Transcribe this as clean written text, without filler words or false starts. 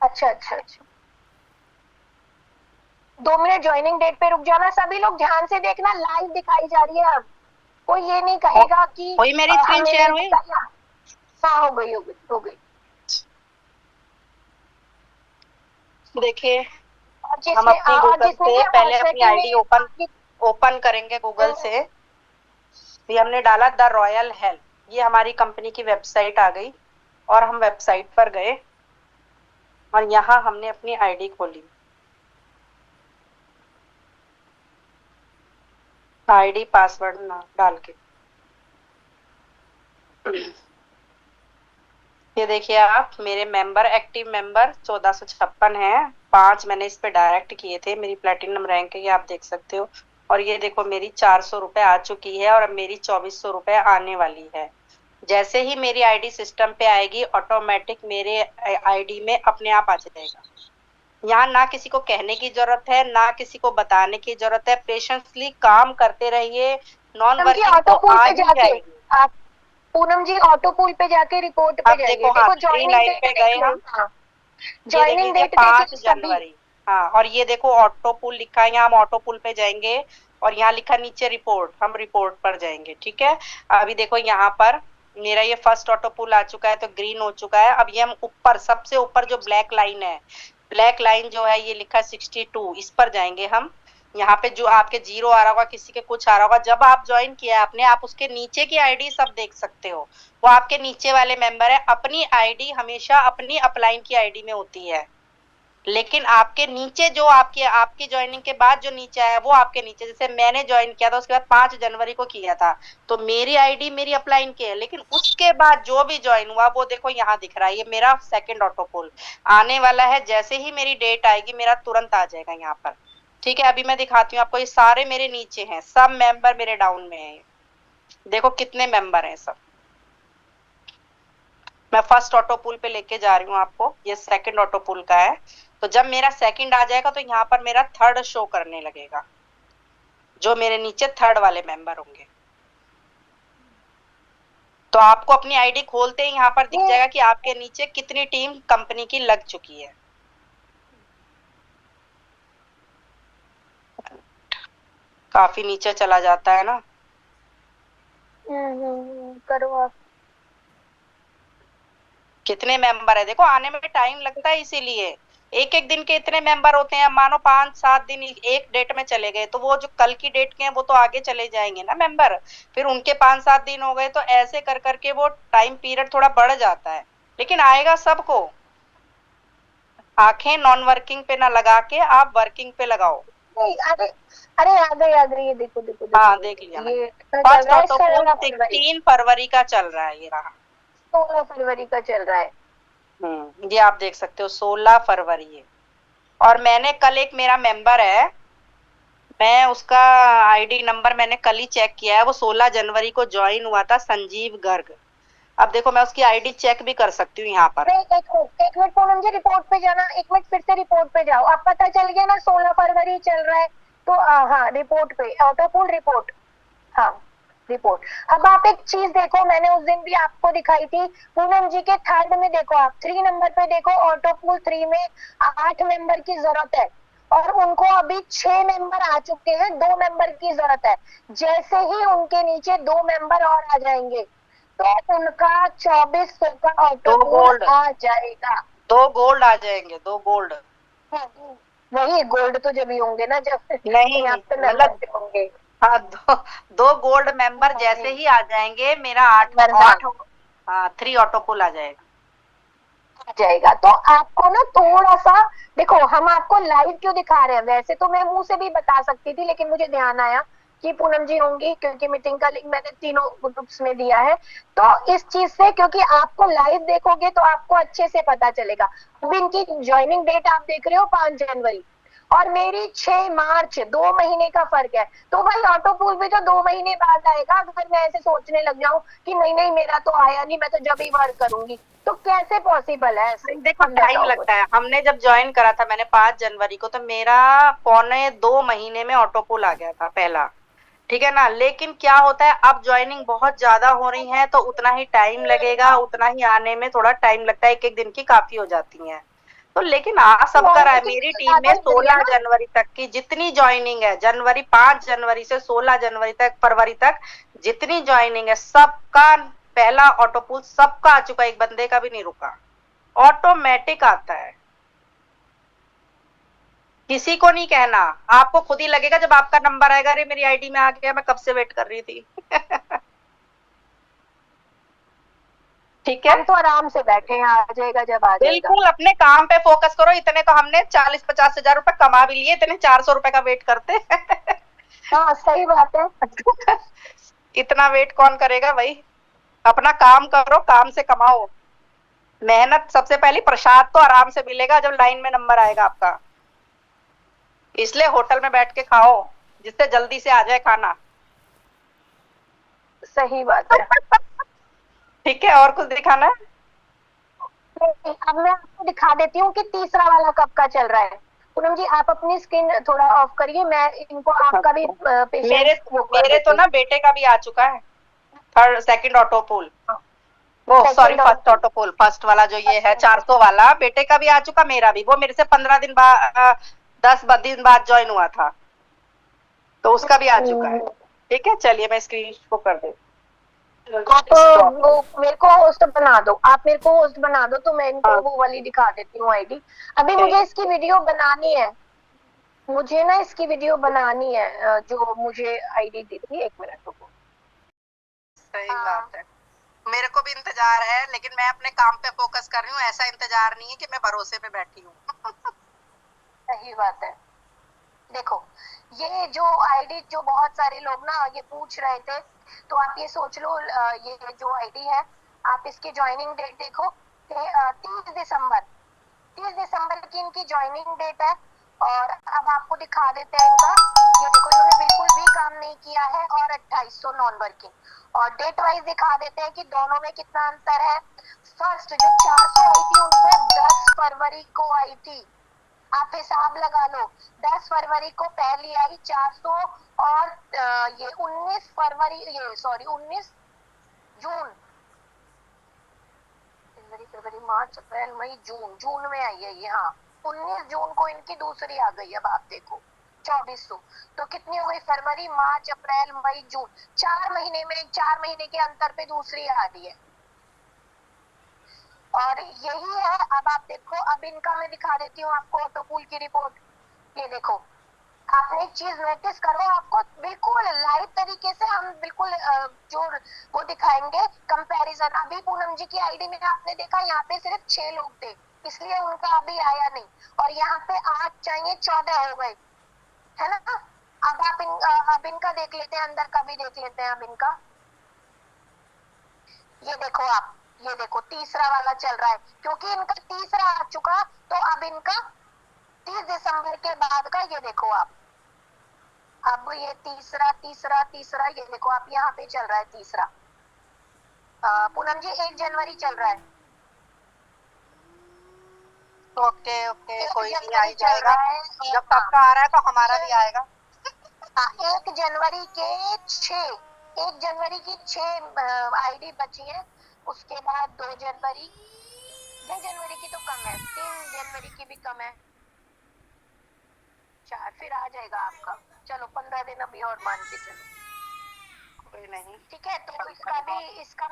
अच्छा अच्छा अच्छा, 2 मिनट ज्वाइनिंग डेट पे रुक जाना, सभी लोग ध्यान से देखना, लाइव दिखाई जा रही है अब, कोई ये नहीं हो, कहेगा कि हुई मेरी स्क्रीन हमें शेयर नहीं हुई। बताया। हाँ हो गई हो गई हो गई। देखिए, और हम जिसने अपनी और गूगल जिसने से भी पहले अपनी अपॉर्चुनिटी आईडी में ओपन आपकी। ओपन करेंगे गूगल हम्म, से। ये हमने डाला द रॉयल हेल्थ, ये हमारी कंपनी की वेबसाइट आ गई, और हम वेबसाइट पर गए और यहाँ हमने अपनी आईडी खोली। आईडी पासवर्ड ना डाल के, ये देखिए आप, मेरे मेंबर, एक्टिव मेंबर 1456 है। 5 मैंने इस पे डायरेक्ट किए थे, मेरी प्लेटिनम रैंक है, ये आप देख सकते हो। और ये देखो मेरी 400 रुपए आ चुकी है, और अब मेरी 2400 रुपए आने वाली है। जैसे ही मेरी आईडी सिस्टम पे आएगी, ऑटोमेटिक मेरे आईडी में अपने आप आ जाएगा। यहाँ ना किसी को कहने की जरूरत है, ना किसी को बताने की जरूरत है, पेशेंसली काम करते रहिए, नॉन पूनम जी वर्किंग तो ऑटो पूल आ पे ही जाके जाएगी। आप, पूनम जी ऑटो पूल पे जाके रिपोर्ट पे अब जाइए, देखो, हाँ, देखो थ्री ज्वाइनिंग लाइन डेट पे देख गए लो। हम, हाँ, ये देख ज्वाइनिंग लीजिए डेट देख 5 लो सभी। जनवरी हाँ, और ये देखो ऑटो पुल लिखा है, यहाँ हम ऑटो पुल पे जाएंगे, और यहाँ लिखा नीचे रिपोर्ट, हम रिपोर्ट पर जाएंगे, ठीक है। अभी देखो यहाँ पर मेरा ये फर्स्ट ऑटो पुल आ चुका है, तो ग्रीन हो चुका है। अब ये हम ऊपर, सबसे ऊपर जो ब्लैक लाइन है, ब्लैक लाइन जो है, ये लिखा है 62, इस पर जाएंगे हम। यहाँ पे जो आपके जीरो आ रहा होगा, किसी के कुछ आ रहा होगा, जब आप ज्वाइन किया है आपने, आप उसके नीचे की आईडी सब देख सकते हो, वो आपके नीचे वाले मेंबर है। अपनी आईडी हमेशा अपनी अपलाइन की आईडी में होती है, लेकिन आपके नीचे जो आपकी आपकी ज्वाइनिंग के बाद जो नीचे आया, वो आपके नीचे, जैसे मैंने ज्वाइन किया था उसके बाद 5 जनवरी को किया था, तो मेरी आईडी मेरी अपलाइन की है, लेकिन उसके बाद जो भी ज्वाइन हुआ वो देखो यहाँ दिख रहा है, ये मेरा सेकंड ऑटो पोल आने वाला है। जैसे ही मेरी डेट आएगी, मेरा तुरंत आ जाएगा यहाँ पर, ठीक है। अभी मैं दिखाती हूँ आपको, ये सारे मेरे नीचे हैं, सब मेंबर मेरे डाउन में है, देखो कितने मेंबर हैं सब। मैं फर्स्ट ऑटो पुल पे लेके जा रही हूँ आपको, ये सेकंड ऑटो पुल का है। तो जब मेरा सेकंड आ जाएगा, तो यहाँ पर मेरा थर्ड शो करने लगेगा, जो मेरे नीचे थर्ड वाले मेंबर होंगे। तो आपको अपनी आईडी खोलते ही यहाँ पर दिख ये जाएगा कि आपके नीचे कितनी टीम कंपनी की लग चुकी है। काफी नीचे चला जाता है ना। करो आप। कितने मेंबर है देखो, आने में टाइम लगता है, इसीलिए एक एक दिन के इतने मेंबर होते हैं। मानो 5-7 दिन एक डेट में चले गए, तो वो जो कल की डेट के हैं वो तो आगे चले जाएंगे ना मेंबर, फिर उनके 5-7 दिन हो गए, तो ऐसे कर करके वो टाइम पीरियड थोड़ा बढ़ जाता है, लेकिन आएगा सबको। आंखें नॉन वर्किंग पे ना लगा के आप वर्किंग पे लगाओ। नहीं अरे, अरे आ गई, ये देखो देखो देखो हाँ, देख लिया देखो, मैंने। ये कितना चल फर्स्ट रहा है, ऑटो पुल 16 फरवरी। 16 फरवरी का चल रहा है, ये रहा। 16 फरवरी का चल रहा है। ये आप देख सकते हो, 16 फरवरी है। और मैंने कल, एक मेरा मेंबर है, मैं उसका आईडी नंबर मैंने कल ही चेक किया है, वो 16 जनवरी को ज्वाइन हुआ था, संजीव गर्ग। अब देखो मैं उसकी आईडी चेक भी कर सकती हूँ यहाँ पर। नहीं एक मिनट पूनम जी, रिपोर्ट पे जाना, एक मिनट फिर से रिपोर्ट पे जाओ, अब पता चल गया ना 16 फरवरी चल रहा है। तो हाँ रिपोर्ट पे, ऑटो पुल रिपोर्ट। हाँ रिपोर्ट। अब आप एक चीज देखो, मैंने उस दिन भी आपको दिखाई थी, पूनम जी के थर्ड में देखो, आप 3 नंबर पे देखो, ऑटो पुल 3 में 8 मेंबर की जरूरत है, और उनको अभी 6 मेंबर आ चुके हैं, 2 मेंबर की जरूरत है। जैसे ही उनके नीचे 2 मेंबर और आ जाएंगे, तो उनका 2400 का ऑटो दो पुल गोल्ड आ जाएगा। 2 गोल्ड आ जाएंगे, 2 गोल्ड। वही गोल्ड तो जब ही होंगे ना, जब नहीं, यहाँ पे मतलब, मेंबर होंगे। हाँ, 2 गोल्ड मेंबर जैसे वही ही आ जाएंगे, मेरा आठ मेंबर, हाँ, आठ हाँ, 3 ऑटो पुल आ जाएगा। आ जाएगा। तो आपको ना थोड़ा सा, देखो हम आपको लाइव क्यों दिखा रहे हैं, वैसे तो मैं मुंह से भी बता सकती थी, लेकिन मुझे ध्यान आया कि पूनम जी होंगी, क्योंकि मीटिंग का लिंक मैंने तीनों ग्रुप्स में दिया है। तो इस चीज से, क्योंकि आपको लाइव देखोगे तो आपको अच्छे से पता चलेगा। अब इनकी ज्वाइनिंग डेट आप देख रहे हो 5 जनवरी, और मेरी 6 मार्च, 2 महीने का फर्क है। तो भाई ऑटो पूल भी तो 2 महीने बाद आएगा, अगर मैं ऐसे सोचने लग जाऊं कि नहीं नहीं मेरा तो आया नहीं, मैं तो जब ही वर्क करूंगी, तो कैसे पॉसिबल है ऐसे, देखो अब टाइम बताओ लगता मुझे। है, हमने जब ज्वाइन करा था मैंने 5 जनवरी को, तो मेरा 1.25 महीने में ऑटो पुल आ गया था पहला, ठीक है ना। लेकिन क्या होता है, अब ज्वाइनिंग बहुत ज्यादा हो रही है, तो उतना ही टाइम लगेगा, उतना ही आने में थोड़ा टाइम लगता है, एक एक दिन की काफी हो जाती है। तो लेकिन आ सबका रहा है। क्वांटिटी मेरी टीम ज्यादा में ही मिल गया 16 ना। जनवरी तक की जितनी ज्वाइनिंग है, जनवरी 5 जनवरी से 16 जनवरी तक, फरवरी तक जितनी ज्वाइनिंग है, सबका पहला ऑटो पुल सबका आ चुका है, एक बंदे का भी नहीं रुका। ऑटोमेटिक आता है, किसी को नहीं कहना, आपको खुद ही लगेगा जब आपका नंबर आएगा, अरे मेरी आईडी में आ गया, मैं कब से वेट कर रही थी। ठीक है, हम तो आराम से बैठे हैं, आ जाएगा जब आ जाएगा। बिल्कुल अपने काम पे फोकस करो। इतने तो हमने 40-50 हजार रुपए कमा भी लिए, इतने 400 रुपए का वेट करते। हाँ सही बात है। इतना वेट कौन करेगा भाई। अपना काम करो, काम से कमाओ। मेहनत सबसे पहली, प्रसाद तो आराम से मिलेगा जब लाइन में नंबर आएगा आपका। इसलिए होटल में बैठ के खाओ, जिससे जल्दी से आ जाए खाना। सही बात है। ठीक है, और कुछ दिखाना है? नहीं, अब मैं आपको दिखा देती हूँ कि तीसरा वाला कब का चल रहा है। पूनम जी आप अपनी स्क्रीन थोड़ा ऑफ करिए, मैं इनको आपका भी मेरे पेशेंस वो कर मेरे तो देती ना हूँ। बेटे का भी आ चुका है, थर्ड सेकंड ऑटो पुल। वो सॉरी, सेकंड और फर्स्ट ऑटो पुल, फर्स्ट वाला जो ये है 400 वाला, बेटे का भी आ चुका, मेरा भी। वो मेरे से 15 दिन बाद, 10 दिन बाद ज्वाइन हुआ था, तो उसका भी आ चुका है। ठीक है, चलिए मैं स्क्रीन को कर देती आप हूँ, स्टॉप। वो मेरे को होस्ट बना दो, आप मेरे को होस्ट बना दो तो मैं इनको हाँ, वो वाली दिखा देती हूँ आईडी। अभी मुझे ठीक। इसकी वीडियो बनानी है, मुझे ना इसकी वीडियो बनानी है, जो मुझे आईडी दी थी, 1 मिनट रुको। सही हाँ बात है, मेरे को भी इंतजार है, लेकिन मैं अपने काम पे फोकस कर रही हूँ। ऐसा इंतजार नहीं है कि मैं भरोसे पे बैठी हूँ। सही बात है। देखो ये जो आईडी, जो बहुत सारे लोग ना ये पूछ रहे थे, तो आप ये सोच लो, ये जो आईडी है, आप इसकी ज्वाइनिंग डेट देखो, 30 दिसंबर, 30 दिसंबर की इनकी ज्वाइनिंग डेट है। और अब आपको दिखा देते हैं इनका, ये देखो इन्होंने बिल्कुल भी काम नहीं किया है, और 2800 नॉन वर्किंग। और डेट वाइज दिखा देते हैं कि दोनों में कितना अंतर है। फर्स्ट जो 400 आई थी उनको 10 फरवरी को आई थी, आप हिसाब लगा लो। 10 फरवरी को पहली आई 400, और ये 19 फरवरी, ये सॉरी 19 जून, जनवरी फरवरी मार्च अप्रैल मई जून, जून में आई है ये, हाँ 19 जून को इनकी दूसरी आ गई। अब आप देखो 2400, तो कितनी हो गई, फरवरी मार्च अप्रैल मई जून, 4 महीने में, 4 महीने के अंतर पे दूसरी आ रही है। और यही है, अब आप देखो, अब इनका मैं दिखा देती हूँ आपको ऑटोपूल की रिपोर्ट। ये देखो, आपने एक चीज नोटिस करो, आपको बिल्कुल लाइव तरीके से हम बिल्कुल जो वो दिखाएंगे कंपैरिजन। अभी पूनम जी की आईडी में आपने देखा, यहाँ पे सिर्फ 6 लोग थे, इसलिए उनका अभी आया नहीं, और यहाँ पे 8 चाहिए, 14 हो गए, है ना। अब आप अब इनका देख लेते हैं, अंदर का भी देख लेते हैं अब इनका। ये देखो आप, ये देखो तीसरा वाला चल रहा है, क्योंकि इनका तीसरा आ चुका, तो अब इनका 30 दिसंबर के बाद का ये देखो आप। अब ये तीसरा तीसरा तीसरा, ये देखो आप, यहाँ पे चल रहा है तीसरा। पूनम जी 1 जनवरी चल रहा है, ओके ओके, एक कोई नहीं, आ जनवरी ही चल जाएगा। रहा है। जब हाँ सबका आ रहा है तो हमारा भी आएगा। 1 जनवरी के 6, 1 जनवरी की 6 आईडी बची है। उसके बाद 2 जनवरी, 2 जनवरी की तो कम है, 3 जनवरी की भी कम है, 4 फिर आ जाएगा आपका। चलो 15 दिन अभी और मान के चलो, कोई नहीं, ठीक है। तो कल इसका कल भी, इसका